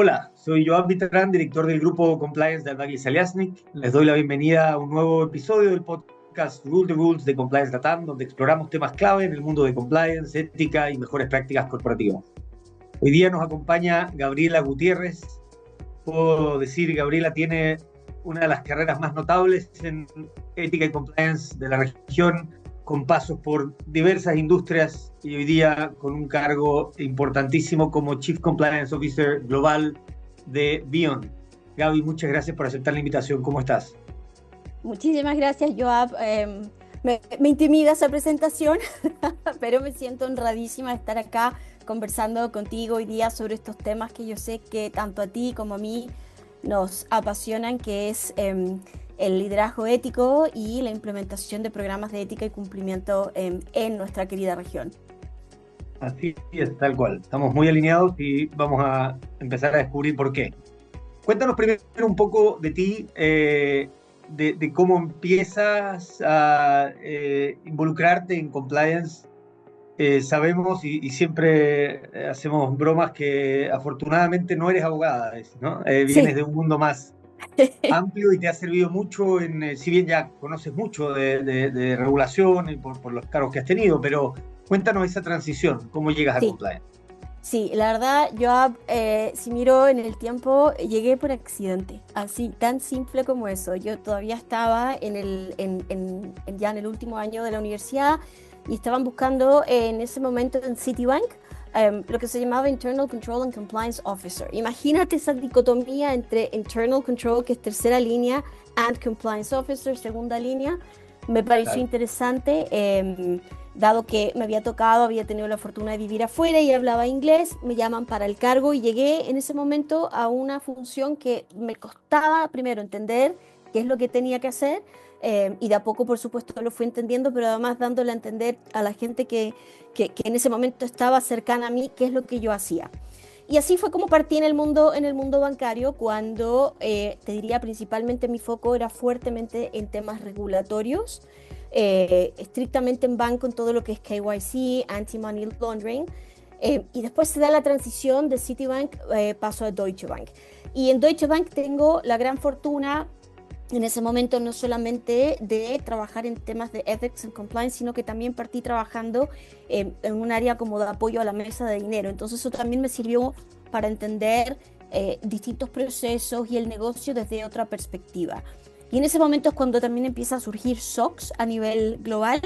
Hola, soy Joan Vitrán, director del grupo Compliance de Aldaglis Aliasnik. Les doy la bienvenida a un nuevo episodio del podcast Rule the Rules de Compliance Latam, donde exploramos temas clave en el mundo de compliance, ética y mejores prácticas corporativas. Hoy día nos acompaña Gabriela Gutiérrez. Puedo decir, Gabriela tiene una de las carreras más notables en ética y compliance de la región, con pasos por diversas industrias y hoy día con un cargo importantísimo como Chief Compliance Officer Global de Beyond. Gaby, muchas gracias por aceptar la invitación. ¿Cómo estás? Muchísimas gracias, Joab. Me intimida esa presentación, pero me siento honradísima de estar acá conversando contigo hoy día sobre estos temas que yo sé que tanto a ti como a mí nos apasionan, que es el liderazgo ético y la implementación de programas de ética y cumplimiento en nuestra querida región. Así es, tal cual. Estamos muy alineados y vamos a empezar a descubrir por qué. Cuéntanos primero un poco de ti, de cómo empiezas a involucrarte en compliance. Sabemos y siempre hacemos bromas que afortunadamente no eres abogada, ¿no? Vienes Sí. de un mundo más amplio y te ha servido mucho, si bien ya conoces mucho de regulación y por los cargos que has tenido, pero cuéntanos esa transición, cómo llegas a Sí. compliance. Sí, la verdad, yo si miro en el tiempo, llegué por accidente, así, tan simple como eso. Yo todavía estaba ya en el último año de la universidad y estaban buscando en ese momento en Citibank lo que se llamaba Internal Control and Compliance Officer. Imagínate esa dicotomía entre Internal Control, que es tercera línea, and Compliance Officer, segunda línea. Me pareció Claro. interesante. Dado que me había tocado, había tenido la fortuna de vivir afuera y hablaba inglés, me llaman para el cargo y llegué en ese momento a una función que me costaba primero entender qué es lo que tenía que hacer, y de a poco, por supuesto, lo fui entendiendo, pero además dándole a entender a la gente que en ese momento estaba cercana a mí qué es lo que yo hacía. Y así fue como partí en el mundo bancario, cuando te diría principalmente mi foco era fuertemente en temas regulatorios, estrictamente en banco, en todo lo que es KYC, anti-money laundering. Y después se da la transición de Citibank, paso a Deutsche Bank. Y en Deutsche Bank tengo la gran fortuna en ese momento no solamente de trabajar en temas de ethics and compliance, sino que también partí trabajando en un área como de apoyo a la mesa de dinero. Entonces eso también me sirvió para entender distintos procesos y el negocio desde otra perspectiva. Y en ese momento es cuando también empieza a surgir SOX a nivel global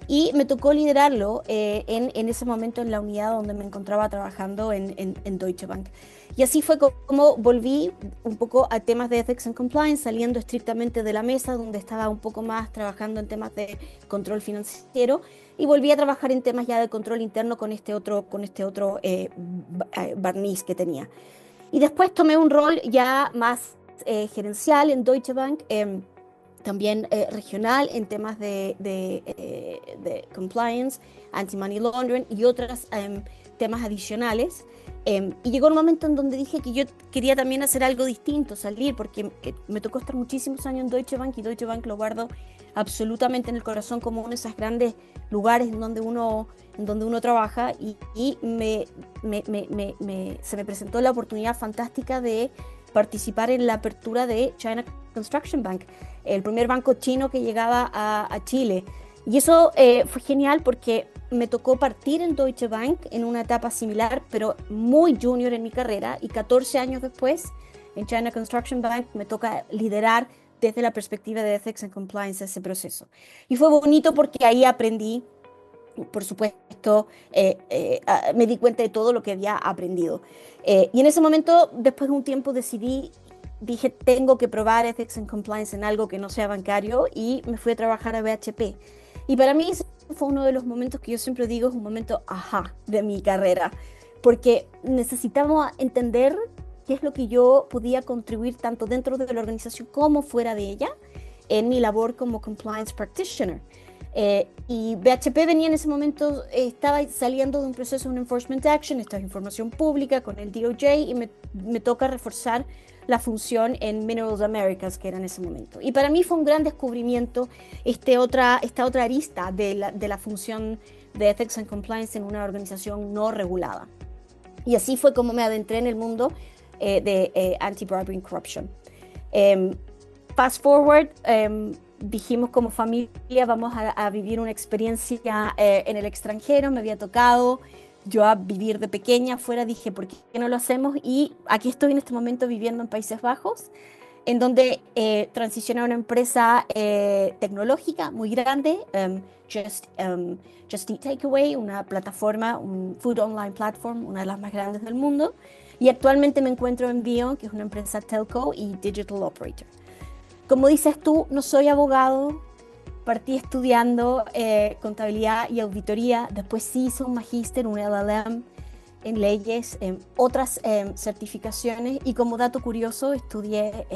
y me tocó liderarlo en ese momento en la unidad donde me encontraba trabajando en Deutsche Bank. Y así fue como volví un poco a temas de ethics and compliance, saliendo estrictamente de la mesa, donde estaba un poco más trabajando en temas de control financiero, y volví a trabajar en temas ya de control interno con este otro barniz que tenía. Y después tomé un rol ya más gerencial en Deutsche Bank. También regional en temas de compliance, anti-money laundering y otros temas adicionales. Y llegó un momento en donde dije que yo quería también hacer algo distinto, salir, porque me tocó estar muchísimos años en Deutsche Bank y Deutsche Bank lo guardo absolutamente en el corazón como uno de esos grandes lugares en donde uno trabaja y se me presentó la oportunidad fantástica de participar en la apertura de China Construction Bank, el primer banco chino que llegaba a Chile. Y eso fue genial porque me tocó partir en Deutsche Bank en una etapa similar, pero muy junior en mi carrera, y 14 años después en China Construction Bank me toca liderar desde la perspectiva de Ethics and Compliance ese proceso. Y fue bonito porque ahí aprendí, por supuesto, me di cuenta de todo lo que había aprendido. Y en ese momento, después de un tiempo, dije, tengo que probar Ethics and Compliance en algo que no sea bancario, y me fui a trabajar a BHP. Y para mí ese fue uno de los momentos que yo siempre digo es un momento ajá de mi carrera, porque necesitamos entender qué es lo que yo podía contribuir tanto dentro de la organización como fuera de ella en mi labor como compliance practitioner. Y BHP venía en ese momento, estaba saliendo de un proceso de un enforcement action, esta es información pública con el DOJ, y me toca reforzar la función en Minerals Americas, que era en ese momento. Y para mí fue un gran descubrimiento esta otra arista de la función de Ethics and Compliance en una organización no regulada. Y así fue como me adentré en el mundo de Anti-Bribery and Corruption. Fast forward, dijimos como familia vamos a vivir una experiencia en el extranjero, me había tocado yo a vivir de pequeña afuera, dije, ¿por qué no lo hacemos? Y aquí estoy en este momento viviendo en Países Bajos, en donde transicioné a una empresa tecnológica muy grande, Just Eat Takeaway, una plataforma, un food online platform, una de las más grandes del mundo. Y actualmente me encuentro en Vion, que es una empresa telco y digital operator. Como dices tú, no soy abogado, partí estudiando contabilidad y auditoría, después sí hice un magíster, un LLM en leyes, otras certificaciones y como dato curioso estudié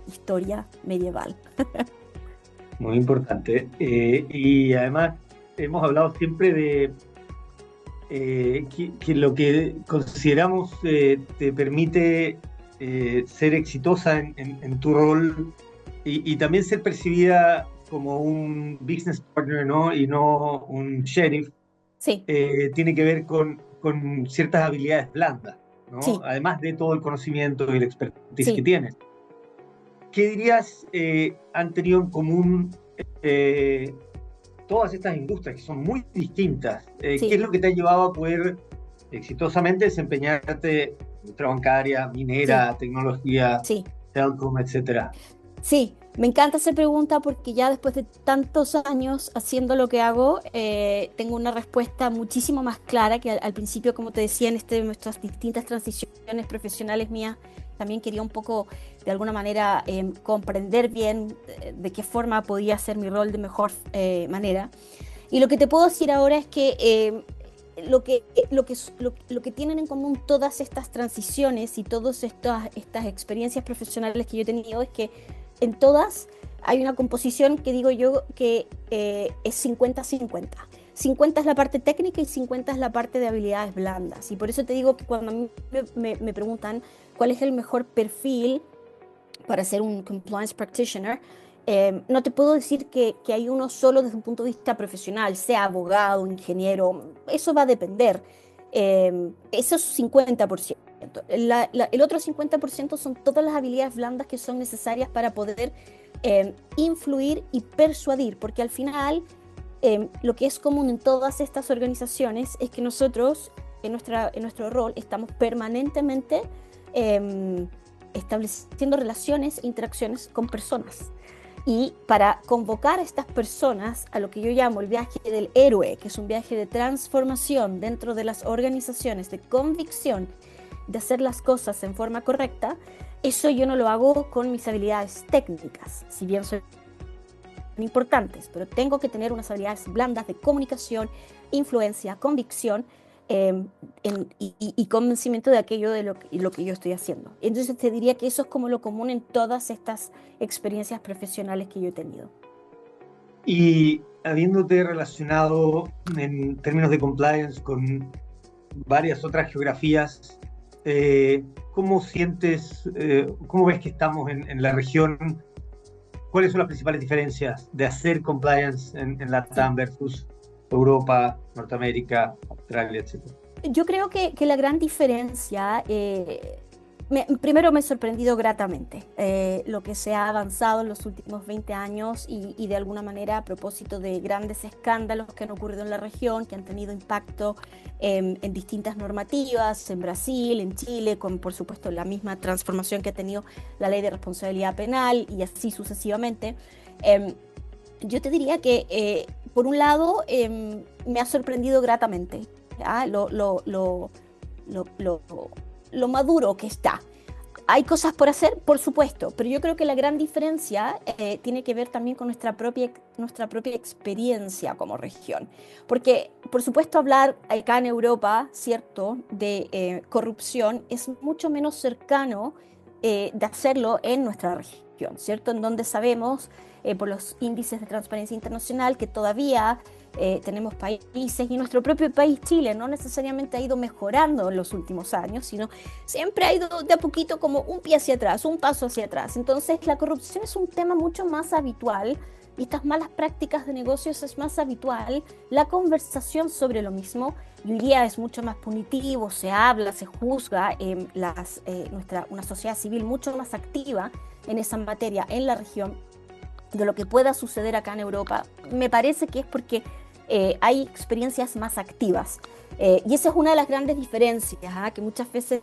historia medieval. Muy importante. Y además hemos hablado siempre de que lo que consideramos te permite ser exitosa en tu rol y también ser percibida como un business partner, ¿no? Y no un sheriff, Sí, tiene que ver con ciertas habilidades blandas, ¿no? sí, Además de todo el conocimiento y el expertise que sí, tienes. ¿Qué dirías han tenido en común eh, todas estas industrias que son muy distintas? ¿Qué es sí, lo que te ha llevado a poder exitosamente desempeñarte en industria bancaria, sí, minera, tecnología, sí. telecom, etcétera? Sí, me encanta esa pregunta porque ya después de tantos años haciendo lo que hago, tengo una respuesta muchísimo más clara que al principio, como te decía, en nuestras distintas transiciones profesionales mías, también quería un poco, de alguna manera, comprender bien de qué forma podía hacer mi rol de mejor manera. Y lo que te puedo decir ahora es que lo que tienen en común todas estas transiciones y todas estas experiencias profesionales que yo he tenido es que en todas hay una composición que digo yo que es 50-50. 50 es la parte técnica y 50 es la parte de habilidades blandas. Y por eso te digo que cuando a mí me preguntan cuál es el mejor perfil para ser un compliance practitioner, no te puedo decir que hay uno solo desde un punto de vista profesional, sea abogado, ingeniero, eso va a depender. Eso es 50%. El otro 50% son todas las habilidades blandas que son necesarias para poder influir y persuadir, porque al final lo que es común en todas estas organizaciones es que nosotros, en nuestro rol, estamos permanentemente eh, estableciendo relaciones e interacciones con personas. Y para convocar a estas personas a lo que yo llamo el viaje del héroe, que es un viaje de transformación dentro de las organizaciones, de convicción, de hacer las cosas en forma correcta, eso yo no lo hago con mis habilidades técnicas, si bien son importantes, pero tengo que tener unas habilidades blandas de comunicación, influencia, convicción y convencimiento de aquello de lo que yo estoy haciendo. Entonces te diría que eso es como lo común en todas estas experiencias profesionales que yo he tenido. Y habiéndote relacionado en términos de compliance con varias otras geografías, ¿cómo sientes, cómo ves que estamos en la región? ¿Cuáles son las principales diferencias de hacer compliance en Sí. LATAM versus Europa, Norteamérica, Australia, etcétera? Yo creo que la gran diferencia, primero me he sorprendido gratamente lo que se ha avanzado en los últimos 20 años y de alguna manera a propósito de grandes escándalos que han ocurrido en la región, que han tenido impacto en distintas normativas, en Brasil, en Chile, con por supuesto la misma transformación que ha tenido la ley de responsabilidad penal y así sucesivamente. Em, yo te diría que, por un lado, me ha sorprendido gratamente. ¿Ya? Lo, lo maduro que está. Hay cosas por hacer, por supuesto, pero yo creo que la gran diferencia tiene que ver también con nuestra propia experiencia como región. Porque, por supuesto, hablar acá en Europa, ¿cierto?, de corrupción es mucho menos cercano de hacerlo en nuestra región, ¿cierto? En donde sabemos, por los índices de transparencia internacional, que todavía tenemos países y nuestro propio país, Chile, no necesariamente ha ido mejorando en los últimos años, sino siempre ha ido de a poquito como un pie hacia atrás, un paso hacia atrás. Entonces, la corrupción es un tema mucho más habitual y estas malas prácticas de negocios es más habitual. La conversación sobre lo mismo y hoy día es mucho más punitivo, se habla, se juzga, una sociedad civil mucho más activa en esa materia en la región de lo que pueda suceder acá en Europa. Me parece que es porque hay experiencias más activas. Y esa es una de las grandes diferencias, que muchas veces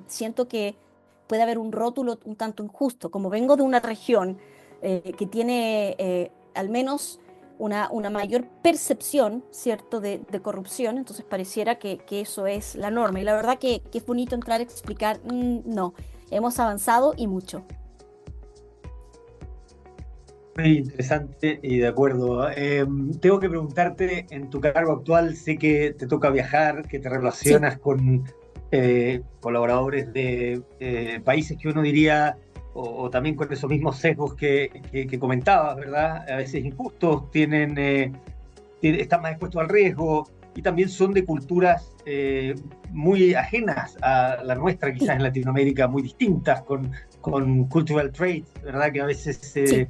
siento que puede haber un rótulo un tanto injusto. Como vengo de una región que tiene al menos una mayor percepción, ¿cierto?, de corrupción, entonces pareciera que eso es la norma. Y la verdad que es bonito entrar a explicar, no, hemos avanzado y mucho. Muy interesante y de acuerdo. Tengo que preguntarte, en tu cargo actual, sé que te toca viajar, que te Sí, relacionas con colaboradores de países que uno diría, o también con esos mismos sesgos que comentabas, ¿verdad? A veces injustos, están más expuestos al riesgo y también son de culturas muy ajenas a la nuestra, quizás sí, en Latinoamérica, muy distintas, con cultural traits, ¿verdad? Que a veces sí,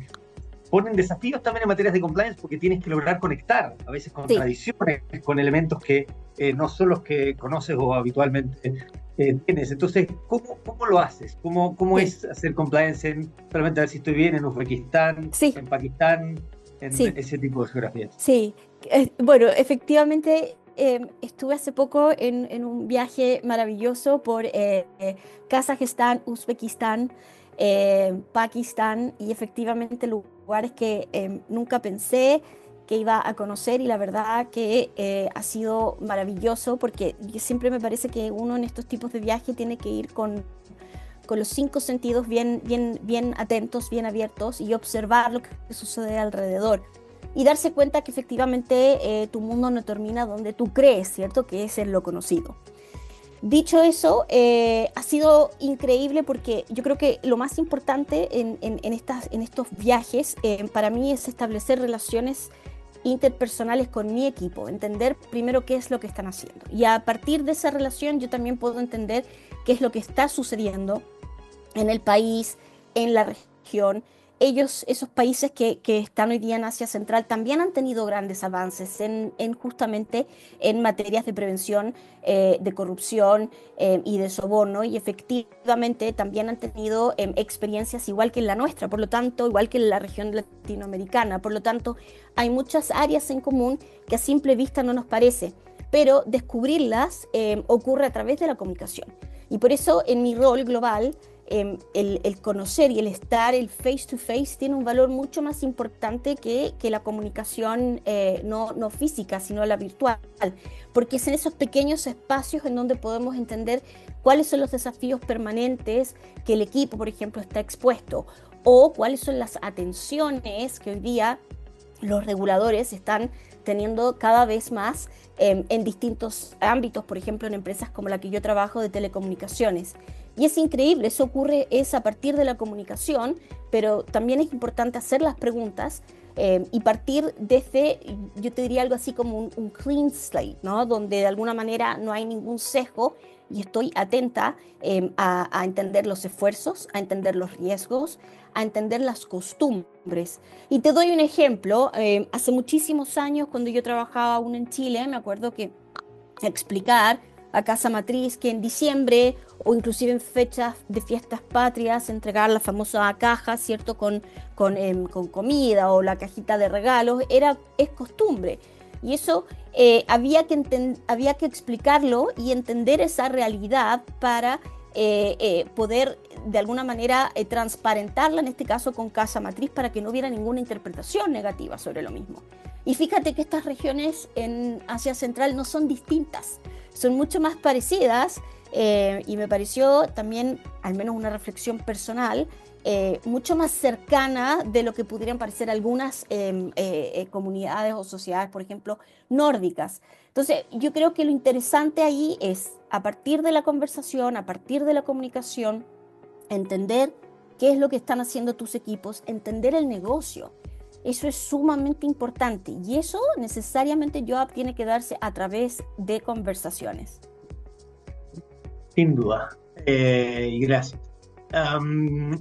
ponen desafíos también en materias de compliance porque tienes que lograr conectar, a veces con sí. tradiciones, con elementos que no son los que conoces o habitualmente tienes. Entonces, ¿cómo lo haces? ¿Cómo Sí, es hacer compliance en, solamente a ver si estoy bien, en Uzbekistán, sí, en Pakistán, en sí, ese tipo de geografías? sí. Bueno, efectivamente estuve hace poco en un viaje maravilloso por Kazajistán, Uzbekistán, Pakistán y efectivamente lugares que nunca pensé que iba a conocer y la verdad que ha sido maravilloso porque siempre me parece que uno en estos tipos de viaje tiene que ir con los cinco sentidos bien, bien, bien atentos, bien abiertos y observar lo que sucede alrededor. Y darse cuenta que efectivamente tu mundo no termina donde tú crees, ¿cierto? Que es en lo conocido. Dicho eso, ha sido increíble porque yo creo que lo más importante en estos viajes para mí es establecer relaciones interpersonales con mi equipo, entender primero qué es lo que están haciendo. Y a partir de esa relación yo también puedo entender qué es lo que está sucediendo en el país, en la región. Ellos, esos países que están hoy día en Asia Central, también han tenido grandes avances en justamente en materias de prevención de corrupción y de soborno, y efectivamente también han tenido experiencias igual que en la nuestra, por lo tanto, igual que en la región latinoamericana. Por lo tanto, hay muchas áreas en común que a simple vista no nos parece, pero descubrirlas ocurre a través de la comunicación. Y por eso en mi rol global el conocer y el estar, el face to face, tiene un valor mucho más importante que la comunicación no física, sino la virtual, porque es en esos pequeños espacios en donde podemos entender cuáles son los desafíos permanentes que el equipo, por ejemplo, está expuesto, o cuáles son las atenciones que hoy día los reguladores están teniendo cada vez más en distintos ámbitos, por ejemplo, en empresas como la que yo trabajo de telecomunicaciones. Y es increíble, eso ocurre es a partir de la comunicación, pero también es importante hacer las preguntas y partir desde, yo te diría algo así como un clean slate, ¿no? Donde de alguna manera no hay ningún sesgo y estoy atenta a entender los esfuerzos, a entender los riesgos, a entender las costumbres. Y te doy un ejemplo. Hace muchísimos años, cuando yo trabajaba aún en Chile, me acuerdo que explicar a Casa Matriz que en diciembre o inclusive en fechas de fiestas patrias, entregar la famosa caja, ¿cierto? Con comida o la cajita de regalos, es costumbre. Y eso había que explicarlo y entender esa realidad para poder de alguna manera transparentarla, en este caso con Casa Matriz, para que no hubiera ninguna interpretación negativa sobre lo mismo. Y fíjate que estas regiones en Asia Central no son distintas, son mucho más parecidas y me pareció también, al menos una reflexión personal, mucho más cercana de lo que pudieran parecer algunas comunidades o sociedades, por ejemplo, nórdicas. Entonces, yo creo que lo interesante ahí es, a partir de la conversación, a partir de la comunicación, entender qué es lo que están haciendo tus equipos, entender el negocio. Eso es sumamente importante y eso necesariamente, Joab, tiene que darse a través de conversaciones. Sin duda. Y gracias.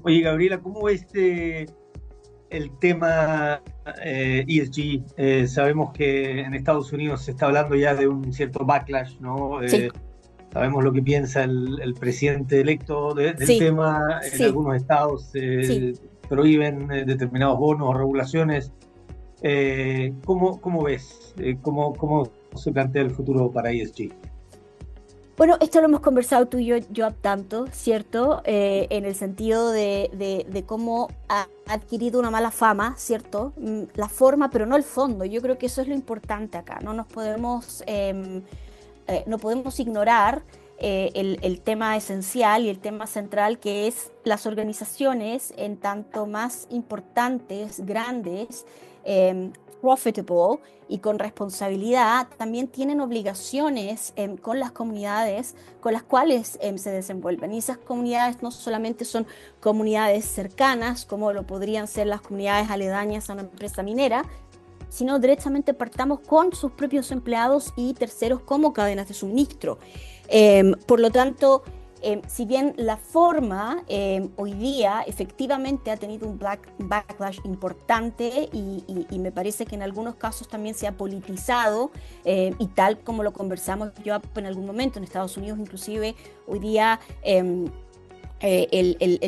Oye, Gabriela, ¿cómo ves el tema ESG? Sabemos que en Estados Unidos se está hablando ya de un cierto backlash, ¿no? Sí, Sabemos lo que piensa el presidente electo del sí, tema. En sí, algunos estados sí. prohíben determinados bonos o regulaciones. ¿Cómo ves? ¿Cómo se plantea el futuro para ESG? Bueno, esto lo hemos conversado tú y yo tanto, ¿cierto? En el sentido de cómo ha adquirido una mala fama, ¿cierto? La forma, pero no el fondo. Yo creo que eso es lo importante acá. No podemos ignorar el tema esencial y el tema central que es las organizaciones en tanto más importantes, grandes, profitable y con responsabilidad, también tienen obligaciones con las comunidades con las cuales se desenvuelven. Y esas comunidades no solamente son comunidades cercanas, como lo podrían ser las comunidades aledañas a una empresa minera, sino directamente partamos con sus propios empleados y terceros como cadenas de suministro. Por lo tanto, si bien la forma hoy día efectivamente ha tenido un backlash importante y me parece que en algunos casos también se ha politizado y tal como lo conversamos yo en algún momento en Estados Unidos, inclusive hoy día el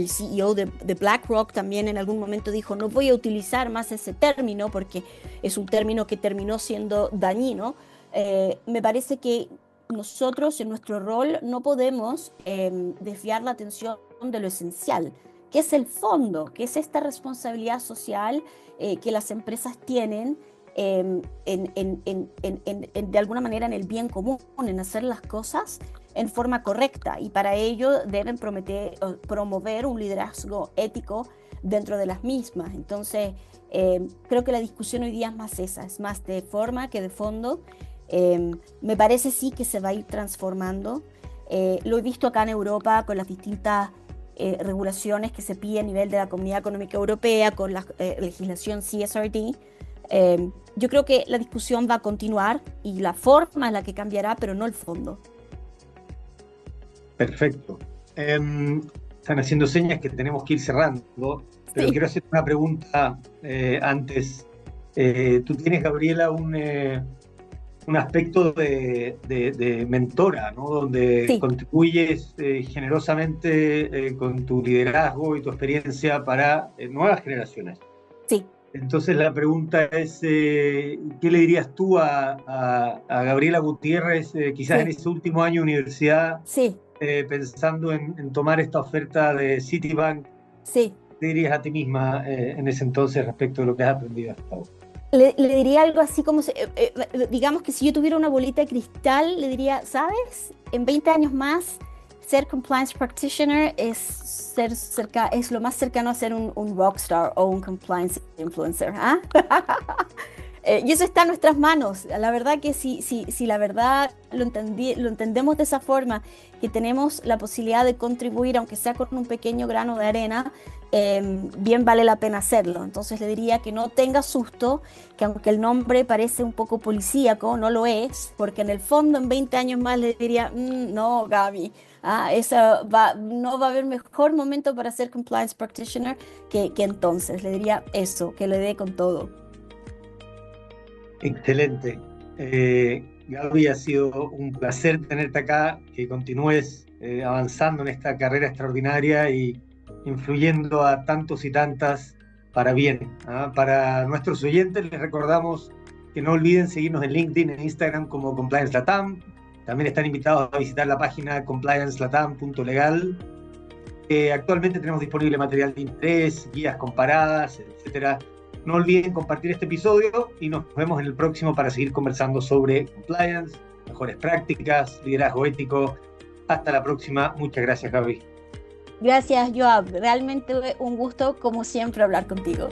CEO de BlackRock también en algún momento dijo, no voy a utilizar más ese término porque es un término que terminó siendo dañino. Me parece que nosotros en nuestro rol no podemos desviar la atención de lo esencial, que es el fondo, que es esta responsabilidad social que las empresas tienen de alguna manera en el bien común, en hacer las cosas en forma correcta y para ello deben promover un liderazgo ético dentro de las mismas. Entonces, creo que la discusión hoy día es más esa, es más de forma que de fondo. Me parece sí que se va a ir transformando. Lo he visto acá en Europa con las distintas regulaciones que se pide a nivel de la Comunidad Económica Europea, con la legislación CSRD. Yo creo que la discusión va a continuar y la forma es la que cambiará, pero no el fondo. Perfecto. Están haciendo señas que tenemos que ir cerrando, pero Sí, quiero hacer una pregunta antes. Tú tienes, Gabriela, un aspecto de mentora, ¿no? Donde sí, contribuyes generosamente con tu liderazgo y tu experiencia para nuevas generaciones. sí, Entonces la pregunta es, ¿qué le dirías tú a Gabriela Gutiérrez, quizás en sí, ese último año de universidad, sí, pensando en tomar esta oferta de Citibank? sí. ¿Qué te dirías a ti misma en ese entonces respecto de lo que has aprendido hasta ahora? Le diría algo así como, digamos que si yo tuviera una bolita de cristal, le diría, ¿sabes? En 20 años más, ser compliance practitioner es lo más cercano a ser un rockstar o un compliance influencer, ¿ah? Y eso está en nuestras manos. La verdad que si la verdad lo entendemos de esa forma, que tenemos la posibilidad de contribuir, aunque sea con un pequeño grano de arena, bien vale la pena hacerlo. Entonces le diría que no tenga susto, que aunque el nombre parece un poco policíaco, no lo es, porque en el fondo en 20 años más le diría, no, Gaby, no va a haber mejor momento para ser compliance practitioner que entonces. Le diría eso, que le dé con todo. Excelente. Gaby, ha sido un placer tenerte acá, que continúes avanzando en esta carrera extraordinaria y influyendo a tantos y tantas para bien, ¿ah? Para nuestros oyentes les recordamos que no olviden seguirnos en LinkedIn, en Instagram como Compliance Latam. También están invitados a visitar la página compliancelatam.legal. Actualmente tenemos disponible material de interés, guías comparadas, etcétera. No olviden compartir este episodio y nos vemos en el próximo para seguir conversando sobre compliance, mejores prácticas, liderazgo ético. Hasta la próxima. Muchas gracias, Gaby. Gracias, Joab. Realmente un gusto, como siempre, hablar contigo.